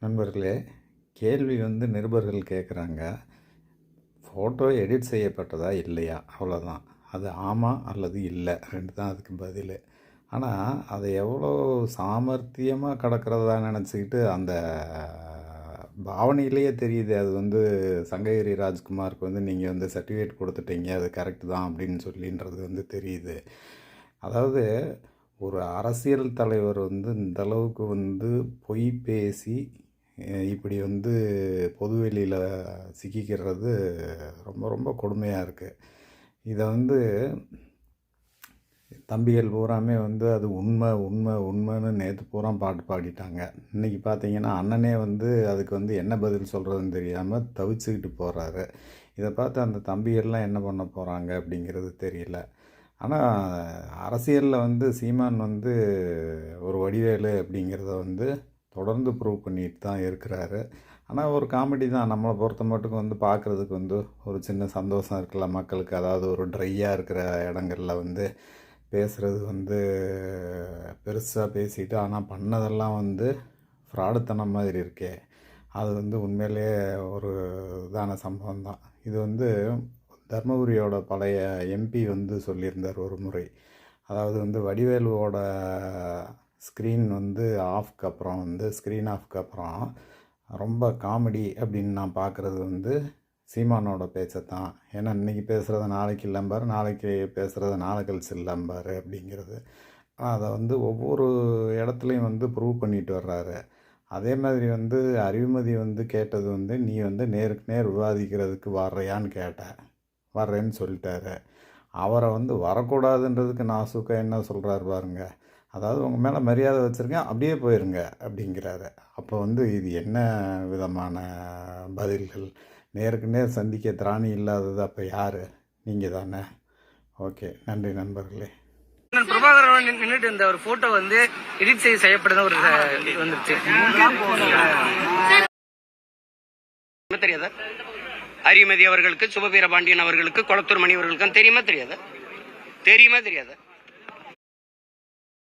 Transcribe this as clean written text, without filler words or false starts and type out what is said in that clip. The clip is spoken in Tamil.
நண்பர்களே, கேள்வி நிருபர்கள் கேட்குறாங்க. ஃபோட்டோ எடிட் செய்யப்பட்டதா இல்லையா? அவ்வளோதான். அது ஆமா அல்லது இல்லை 2 தான் அதுக்கு பதில். ஆனால் அதை எவ்வளோ சாமர்த்தியமாக கடக்கிறதா நினச்சிக்கிட்டு அந்த பாவனையிலேயே தெரியுது. அது சங்ககிரி ராஜ்குமாருக்கு நீங்கள் சர்டிஃபிகேட் கொடுத்துட்டீங்க, அது கரெக்டு தான் அப்படின்னு சொல்லின்றது தெரியுது. அதாவது ஒரு அரசியல் தலைவர் இந்த அளவுக்கு பொய் பேசி இப்படி பொதுவெளியில் சிக்கிக்கிறது ரொம்ப ரொம்ப கொடுமையாக இருக்குது. இதை தம்பிகள் பூராமே அது உண்மை உண்மை உண்மைன்னு நேற்று பூரா பாட்டு பாடிட்டாங்க. இன்றைக்கி பார்த்தீங்கன்னா அண்ணனே அதுக்கு என்ன பதில் சொல்கிறதுன்னு தெரியாமல் தவிச்சுக்கிட்டு போகிறாரு. இதை பார்த்து அந்த தம்பிகள்லாம் என்ன பண்ண போகிறாங்க அப்படிங்கிறது தெரியல. ஆனால் அரசியலில் சீமான் ஒரு வடிவேலு அப்படிங்கிறத தொடர்ந்து ப்ரூவ் பண்ணிட்டு தான் இருக்கிறாரு. ஆனால் ஒரு காமெடி தான். நம்மளை பொறுத்த மட்டுக்கும் பார்க்குறதுக்கு ஒரு சின்ன சந்தோஷம் இருக்குல்ல மக்களுக்கு. அதாவது ஒரு ட்ரையாக இருக்கிற இடங்களில் பேசுகிறது பெருசாக பேசிட்டு ஆனால் பண்ணதெல்லாம் ஃப்ராடுத்தனம் மாதிரி இருக்கே. அது உண்மையிலே ஒரு இதான சம்பவம் தான். இது தர்மபுரியோட பழைய எம்பி சொல்லியிருந்தார் ஒரு முறை. அதாவது வடிவேலுவோட ஸ்க்ரீன் ஆஃப்க்கு அப்புறம் ஸ்க்ரீன் ஆஃப்க்கு அப்புறம் ரொம்ப காமெடி அப்படின்னு நான் பார்க்குறது சீமானோட பேச்சை தான். ஏன்னா இன்றைக்கி பேசுகிறத நாளைக்கு இல்லம்பார், நாளைக்கு பேசுகிறத நாளை கழிச்சு இல்லம்பார் அப்படிங்கிறது. அதை ஒவ்வொரு இடத்துலையும் ப்ரூவ் பண்ணிட்டு வர்றாரு. அதே மாதிரி அறிவுமதி கேட்டது நீ நேருக்கு நேர் விவாதிக்கிறதுக்கு வர்றையான்னு கேட்டேன். வர்றேன்னு சொல்லிட்டாரு. அவரை வரக்கூடாதுன்றதுக்கு நாசுக்கா என்ன சொல்கிறாரு பாருங்க. அதாவது உங்கள் மேலே மரியாதை வச்சுருக்கேன், அப்படியே போயிருங்க அப்படிங்கிறாரு. அப்போ இது என்ன விதமான பதில்கள்? நேருக்கு நேர் சந்திக்க திராணி இல்லாதது அப்போ யார்? நீங்கள் தானே. ஓகே, நன்றி நண்பர்களே. பிரபாகரன் நின்றுட்டு இருந்த ஒரு போட்டோ எடிட் செய்யப்படுத ஒரு வந்துருச்சு. தெரியாதா? அறிமதி அவர்களுக்கு, சுபவீரபாண்டியன் அவர்களுக்கு, கொளத்தூர் மணி அவர்களுக்கு தெரியுமா தெரியாதா?